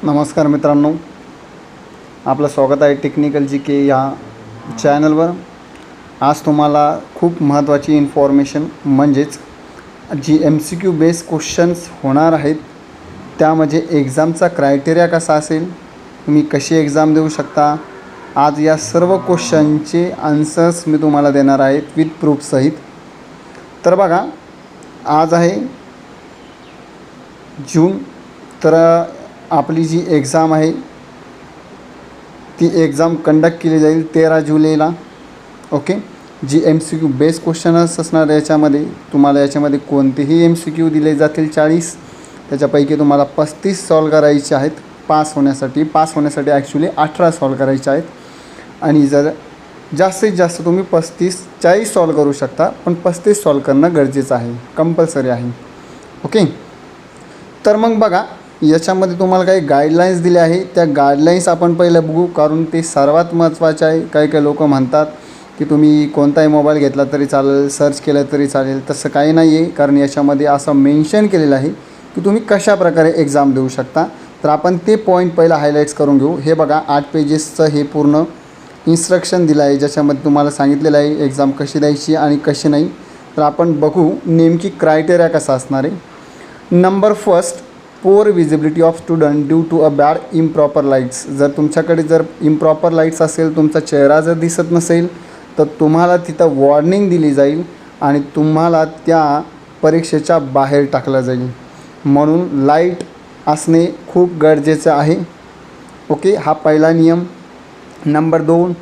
नमस्कार मित्रांनो, आपलं स्वागत आहे टेक्निकल जी के या चॅनलवर। आज तुम्हाला खूप महत्त्वाची इन्फॉर्मेशन म्हणजेच जी MCQ बेस क्वेश्चन्स होणार आहेत त्यामध्ये एक्झामचा क्रायटेरिया कसा असेल, तुम्ही कशी एक्झाम देऊ शकता, आज या सर्व क्वेश्चनचे आन्सर्स मी तुम्हाला देणार आहेत विथ प्रूफ सहित। तर बघा, आज आहे जून, तर आपली जी एक्झाम आहे ती एक्झाम कंडक्ट केली जाईल 13 जुलैला। ओके, जी MCQ बेस क्वेश्चनच असणार याच्यामध्ये। तुम्हाला याच्यामध्ये कोणतेही MCQ दिले जातील 40, त्याच्यापैकी तुम्हाला 35 सॉल्व करायचे आहेत पास होण्यासाठी ॲक्च्युली 18 सॉल्व करायचे आहेत। आणि जर जास्तीत जास्त तुम्ही 35-40 सॉल्व करू शकता, पण 35 सॉल्व करणं गरजेचं आहे, कंपल्सरी आहे। ओके, तर मग बघा, याच्यामध्ये तुम्हाला काही गाईडलाईन्स दिले आहे, त्या गाईडलाईन्स आपण पहिलं बघू, कारण ते सर्वात महत्त्वाचे आहे। काही लोक म्हणतात की तुम्ही कोणताही मोबाईल घेतला तरी चालेल, सर्च केलं तरी चालेल, तसं काही नाही आहे, कारण याच्यामध्ये असं मेन्शन केलेलं आहे की तुम्ही कशा प्रकारे एक्झाम देऊ शकता। तर आपण ते पॉईंट पहिला हायलाईट्स करून घेऊ। हे बघा, 8 पेजेसचं हे पूर्ण इन्स्ट्रक्शन दिलं आहे, ज्याच्यामध्ये तुम्हाला सांगितलेलं आहे एक्झाम कशी द्यायची आणि कशी नाही। तर आपण बघू नेमकी क्रायटेरिया कसा असणार आहे। Number first, poor visibility of student due to a bad improper lights. जर तुमच्याकडे जर इम्प्रॉपर लाईट्स असेल, तुमचा चेहरा जर दिसत नसेल, तर तुम्हाला तिथं वॉर्निंग दिली जाईल आणि तुम्हाला त्या परीक्षेच्या बाहेर टाकलं जाईल। म्हणून लाईट असणे खूप गरजेचं आहे। ओके, हा पहिला नियम। Number 2,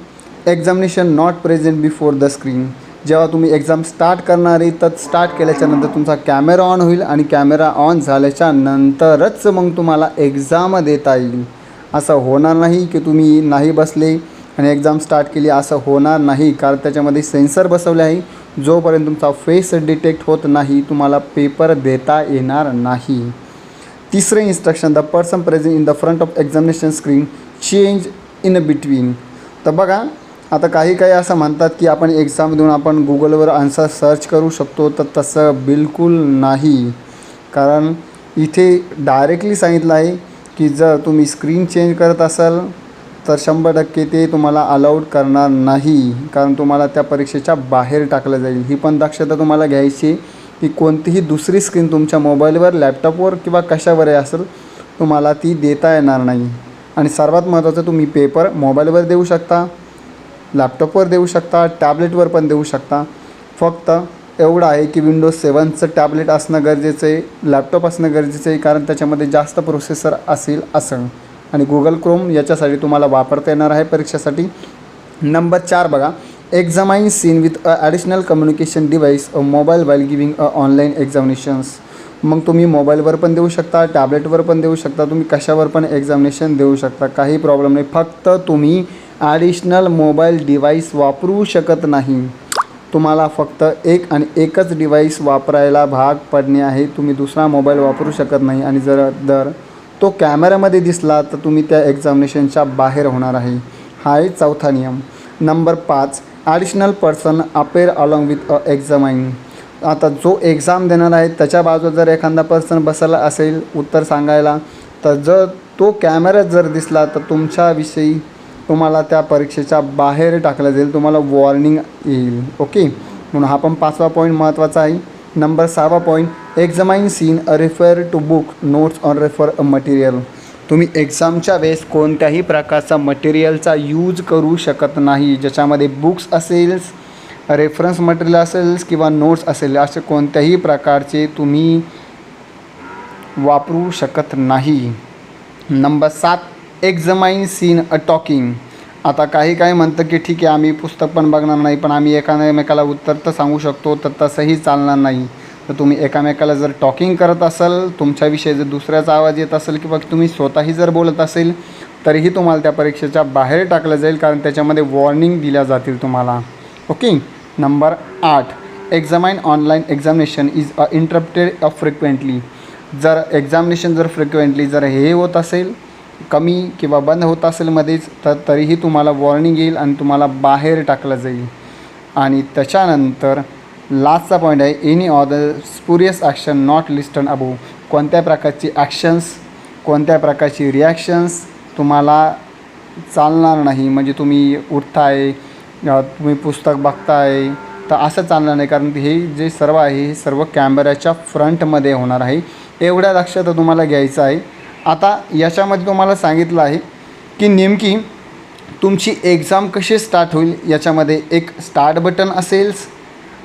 examination not present before the screen. जेव्हा तुम्ही एक्झाम स्टार्ट करणार आहे, तर स्टार्ट केल्याच्यानंतर तुमचा कॅमेरा ऑन होईल आणि कॅमेरा ऑन झाल्याच्या नंतरच मग तुम्हाला एक्झाम देता येईल। असं होणार नाही की तुम्ही नाही बसले आणि एक्झाम स्टार्ट केली, असं होणार नाही, कारण त्याच्यामध्ये सेन्सर बसवले आहे। जोपर्यंत तुमचा फेस डिटेक्ट होत नाही, तुम्हाला पेपर देता येणार नाही। तिसरे instruction, the person present in the front of examination screen change in between. तर बघा, आता काही असं म्हणतात की आपण एक्झाम देऊन आपण गुगलवर आन्सर सर्च करू शकतो, तर तसं बिलकुल नाही। कारण इथे डायरेक्टली सांगितलं आहे की जर तुम्ही स्क्रीन चेंज करत असाल तर 100% ते तुम्हाला अलाउड करणार नाही, कारण तुम्हाला त्या परीक्षेच्या बाहेर टाकलं जाईल। ही पण दक्षता तुम्हाला घ्यायची की कोणतीही दुसरी स्क्रीन तुमच्या मोबाईलवर, लॅपटॉपवर किंवा कशावरही असेल, तुम्हाला ती देता येणार नाही। आणि सर्वात महत्त्वाचं, तुम्ही पेपर मोबाईलवर देऊ शकता, लॅपटॉपवर देऊ शकता, टॅबलेटवर पण देऊ शकता। फक्त एवढं आहे की Windows 7चं टॅबलेट असणं गरजेचं आहे, लॅपटॉप असणं गरजेचं आहे, कारण त्याच्यामध्ये जास्त प्रोसेसर असेल असं। आणि Google Chrome याच्यासाठी तुम्हाला वापरता येणार आहे परीक्षेसाठी। नंबर 4 बघा, examinee seen with a additional communication device a mobile while giving a online examinations. मग तुम्ही मोबाईलवर पण देऊ शकता, टॅबलेटवर पण देऊ शकता, तुम्ही कशावर पण एक्झामिनेशन देऊ शकता, काही प्रॉब्लेम नाही। फक्त तुम्ही ॲडिशनल मोबाईल डिव्हाइस वापरू शकत नाही। तुम्हाला फक्त एकच डिव्हाइस वापरायला भाग पडणे आहे, तुम्ही दुसरा मोबाईल वापरू शकत नाही। आणि जर तो कॅमेऱ्यामध्ये दिसला तर तुम्ही त्या एक्झामिनेशनच्या बाहेर होणार आहे। हा आहे चौथा नियम। Number 5, additional person appear along with a examinee. आता जो एक्झाम देणार आहे त्याच्या बाजूला जर एखादा पर्सन बसला असेल उत्तर सांगायला, तर जर तो कॅमेऱ्यात जर दिसला तर तुमच्याविषयी तुम्हाला त्या परीक्षेच्या बाहेर टाकलं जाईल, तुम्हाला वॉर्निंग येईल। ओके, म्हणून हा पण 5वा पॉईंट महत्त्वाचा आहे। नंबर 6वा point, examinee seen refer to book notes on refer a material. तुम्ही एक्झामच्या वेळेस कोणत्याही प्रकारचा मटेरियलचा यूज करू शकत नाही, ज्याच्यामध्ये बुक्स असेल, रेफरन्स मटेरियल असेल किंवा नोट्स असेल, असे कोणत्याही प्रकारचे तुम्ही वापरू शकत नाही। Number 7, examinee seen a talking. आता काही म्हणतं की ठीक आहे, आम्ही पुस्तक पण बघणार नाही, पण आम्ही एकामेकाला उत्तर तर सांगू शकतो, तर तसंही चालणार नाही। तर तुम्ही एकामेकाला जर टॉकिंग करत असाल, तुमच्याविषयी जर दुसऱ्याचा आवाज येत असेल किंवा तुम्ही स्वतःही जर बोलत असेल, तरीही तुम्हाला त्या परीक्षेच्या बाहेर टाकलं जाईल, कारण त्याच्यामध्ये वॉर्निंग दिल्या जातील तुम्हाला। Okay, number 8, examinee online examination is interrupted frequently. जर एक्झामिनेशन जर फ्रिक्वेंटली जर हे होत असेल, कमी किंवा बंद होत असेल मध्येच, तर तरीही तुम्हाला वॉर्निंग येईल आणि तुम्हाला बाहेर टाकलं जाईल। आणि त्याच्यानंतर लास्टचा पॉईंट आहे, any other spurious action not listed above. कोणत्या प्रकारची ॲक्शन्स कोणत्या प्रकारची रिॲक्शन्स तुम्हाला चालणार नाही. म्हणजे तुम्ही उठताय, तुम्ही पुस्तक बघताय तर असं चालणार नाही, कारण हे जे सर्व आहे हे सर्व कॅमेऱ्याच्या फ्रंटमध्ये होणार आहे. एवढ्या लक्षात तुम्हाला घ्यायचं आहे. आता याच्यामध्ये तुम्हाला सांगितलं आहे की नेमकी तुमची एक्झाम कशी स्टार्ट होईल. याच्यामध्ये एक स्टार्ट बटन असेल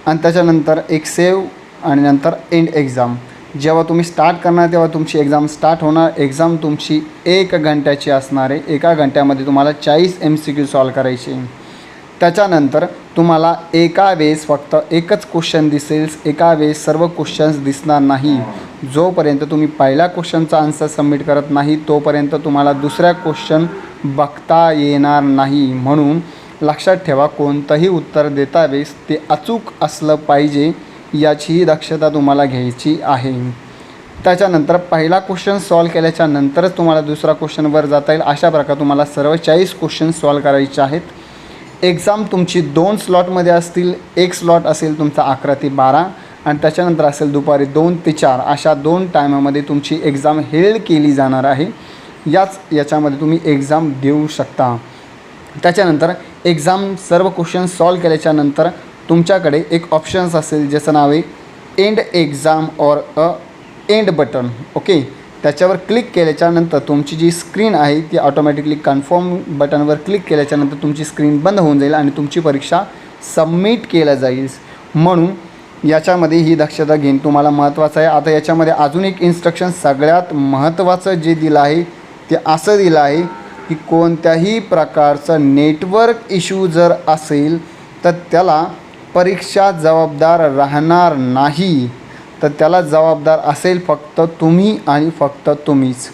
आणि त्याच्यानंतर एक सेव्ह आणि नंतर एंड एक्झाम. जेव्हा तुम्ही स्टार्ट करणार तेव्हा तुमची एक्झाम स्टार्ट होणार. एक्झाम तुमची 1 घंट्याची असणार आहे. 1 घंट्यामध्ये तुम्हाला 40 MCQ सॉल्व करायचे. त्याच्यानंतर तुम्हाला एका वेळेस फक्त एकच क्वेश्चन दिसेल, एका वेळेस सर्व क्वेश्चन्स दिसणार नाही. जोपर्यंत तुम्ही पहिल्या क्वेश्चनचा आन्सर सबमिट करत नाही तोपर्यंत तुम्हाला दुसऱ्या क्वेश्चन बघता येणार नाही. म्हणून लक्षात ठेवा, कोणतंही उत्तर देता वेळेस ते अचूक असलं पाहिजे याचीही दक्षता तुम्हाला घ्यायची आहे. त्याच्यानंतर पहिला क्वेश्चन सॉल्व केल्याच्या नंतरच तुम्हाला दुसरा क्वेश्चनवर जाता येईल. अशा प्रकारे तुम्हाला सर्व 40 क्वेश्चन सॉल्व करायचे आहेत. एक्झाम तुमची 2 स्लॉटमध्ये असतील. एक स्लॉट असेल तुमचा 11 ते 12 आणि त्याच्यानंतर असेल दुपारी 2 ते 4. अशा 2 टायमामध्ये तुमची एक्झाम हेल्ड केली जाणार आहे. याच्यामध्ये तुम्ही एक्झाम देऊ शकता. त्याच्यानंतर एक्झाम सर्व क्वेश्चन सॉल्व केल्याच्यानंतर तुमच्याकडे एक ऑप्शन्स असेल ज्याचं नाव आहे end exam or a end button. Okay, त्याच्यावर क्लिक केल्याच्यानंतर तुमची जी स्क्रीन आहे ती ऑटोमॅटिकली कन्फर्म बटनवर क्लिक केल्याच्यानंतर तुमची स्क्रीन बंद होऊन जाईल आणि तुमची परीक्षा सबमिट केल्या जाईल. म्हणून याच्यामध्ये ही दक्षता घेणं तुम्हाला महत्त्वाचं आहे. आता याच्यामध्ये अजून एक इन्स्ट्रक्शन सगळ्यात महत्त्वाचं जे दिलं आहे ते असं दिलं आहे की कोणत्याही प्रकारचं नेटवर्क इश्यू जर असेल तर त्याला परीक्षा जबाबदार राहणार नाही. तर त्याला जबाबदार असेल फक्त तुम्ही आणि फक्त तुम्हीच.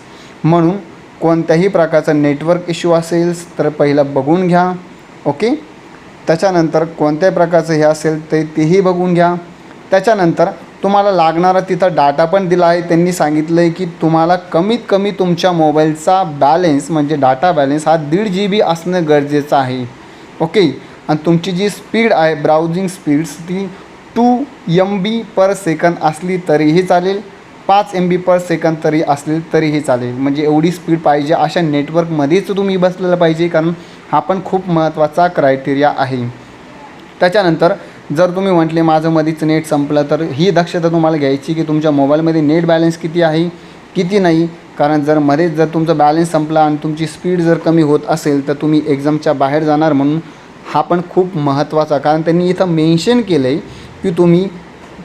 म्हणून कोणत्याही प्रकारचा नेटवर्क इश्यू असेल तर पहिलं बघून घ्या. ओके, त्याच्यानंतर कोणत्याही प्रकारचं हे असेल तर तेही बघून घ्या. त्याच्यानंतर तुम्हाला लागणारा तिथं डाटा पण दिला आहे. त्यांनी सांगितलं आहे की तुम्हाला कमीत कमी तुमच्या मोबाईलचा बॅलेन्स म्हणजे डाटा बॅलेन्स हा 1.5 GB असणं गरजेचं आहे. ओके, आणि तुमची जी स्पीड आहे ब्राउजिंग स्पीड्स ती 2 MB/s असली तरीही चालेल, 5 MB/s तरी असली तरीही चालेल. म्हणजे एवढी स्पीड पाहिजे. अशा नेटवर्कमध्येच तुम्ही बसलेलं पाहिजे, कारण हा पण खूप महत्त्वाचा क्रायटेरिया आहे. त्याच्यानंतर जर तुम्ही म्हटले माझं मध्येच नेट संपलं तर ही दक्षता तुम्हाला घ्यायची की तुमच्या मोबाईलमध्ये नेट बॅलन्स किती आहे किती नाही. कारण जर तुमचं बॅलन्स संपला आणि तुमची स्पीड जर कमी होत असेल तर तुम्ही एक्झामच्या बाहेर जाणार. म्हणून हा पण खूप महत्त्वाचा, कारण त्यांनी इथं मेन्शन केलं आहे की तुम्ही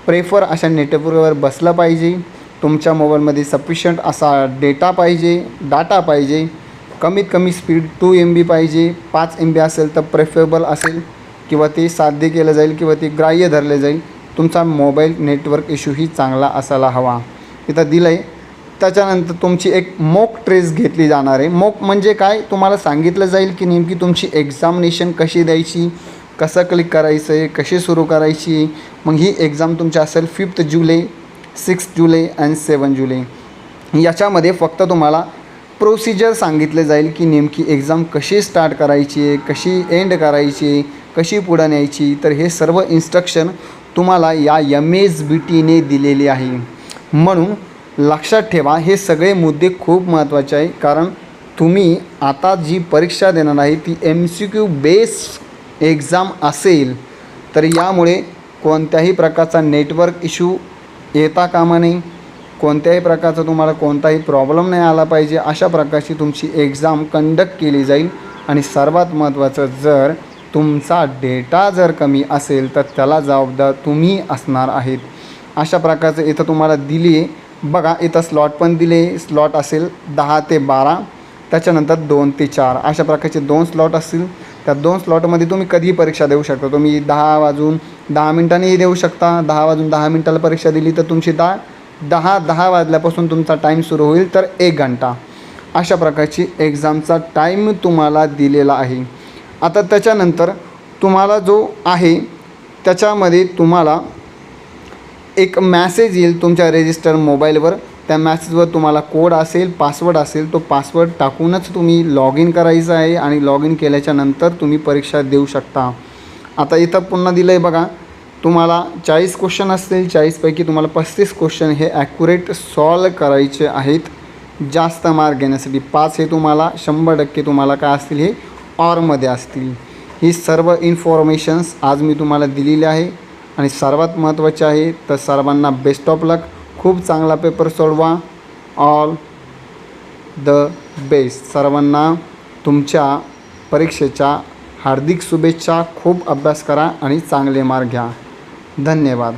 प्रेफर अशा नेटवर्कवर बसलं पाहिजे. तुमच्या मोबाईलमध्ये सफिशियंट असा डाटा पाहिजे. कमीत कमी स्पीड 2 MB पाहिजे. 5 MB असेल तर प्रेफरेबल असेल किंवा ते साध्य केलं जाईल किंवा ते ग्राह्य धरले जाईल. तुमचा मोबाईल नेटवर्क इश्यूही चांगला असायला हवा. इथं दिलं आहे. त्याच्यानंतर तुमची एक मॉक टेस्ट घेतली जाणार आहे. मॉक म्हणजे काय, तुम्हाला सांगितलं जाईल की नेमकी तुमची एक्झामिनेशन कशी द्यायची, कसं क्लिक करायचं आहे, कशी सुरू करायची. मग ही एक्झाम तुमची असेल 5 जुलै, 6 जुलै आणि 7 जुलै. याच्यामध्ये फक्त तुम्हाला प्रोसिजर सांगितले जाईल की नेमकी एक्झाम कशी स्टार्ट करायची आहे, कशी एंड करायची आहे, कशी पुढं न्यायची. तर हे सर्व इन्स्ट्रक्शन तुम्हाला या MSBTने दिलेली आहे. म्हणून लक्षात ठेवा, हे सगळे मुद्दे खूप महत्त्वाचे आहे. कारण तुम्ही आता जी परीक्षा देणार आहे ती MCQ बेस एक्झाम असेल. तर यामुळे कोणत्याही प्रकारचा नेटवर्क इश्यू येता कामा नये. कोणत्याही प्रकारचा तुम्हाला कोणताही प्रॉब्लेम नाही आला पाहिजे. अशा प्रकारची तुमची एक्झाम कंडक्ट केली जाईल. आणि सर्वात महत्त्वाचं, जर तुमचा डेटा जर कमी असेल तर त्याला जबाबदार तुम्ही असणार आहेत. अशा प्रकारचं इथं तुम्हाला दिली आहे बघा. इथं स्लॉट पण दिले. स्लॉट असेल 10 ते 12, त्याच्यानंतर 2 ते 4 अशा प्रकारचे 2 स्लॉट असतील. त्या 2 स्लॉटमध्ये तुम्ही कधीही परीक्षा देऊ शकता. तुम्ही 10 वाजून 10 मिनिटांनीही देऊ शकता. 10 वाजून 10 मिनिटाला परीक्षा दिली तर तुमची 10 वाजल्यापासून तुमचा टाईम सुरू होईल तर 1 घंटा. अशा प्रकारची एक्झामचा टाईम तुम्हाला दिलेला आहे. आता त्याच्यानंतर तुम्हाला जो आहे त्याच्यामध्ये तुम्हाला एक मॅसेज येईल तुमच्या रजिस्टर मोबाईलवर. त्या मॅसेजवर तुम्हाला कोड असेल, पासवर्ड असेल. तो पासवर्ड टाकूनच तुम्ही लॉग इन करायचं आहे आणि लॉग इन केल्याच्यानंतर तुम्ही परीक्षा देऊ शकता. आता इथं पुन्हा दिलं आहे बघा, तुम्हाला 40 क्वेश्चन असतील. 40पैकी तुम्हाला 35 क्वेश्चन हे ॲक्युरेट सॉल्व करायचे आहेत. जास्त मार्क घेण्यासाठी. 5 हे तुम्हाला 100% तुम्हाला काय असतील, हे ऑरमध्ये असतील. ही सर्व इन्फॉर्मेशन्स आज मी तुम्हाला दिलेली आहे आणि सर्वात महत्त्वाचे आहे तर सर्वांना बेस्ट ऑफ लक. खूप चांगला पेपर सोडवा. All the best. सर्वांना तुमच्या परीक्षेच्या हार्दिक शुभेच्छा. खूप अभ्यास करा आणि चांगले मार्क घ्या. धन्यवाद.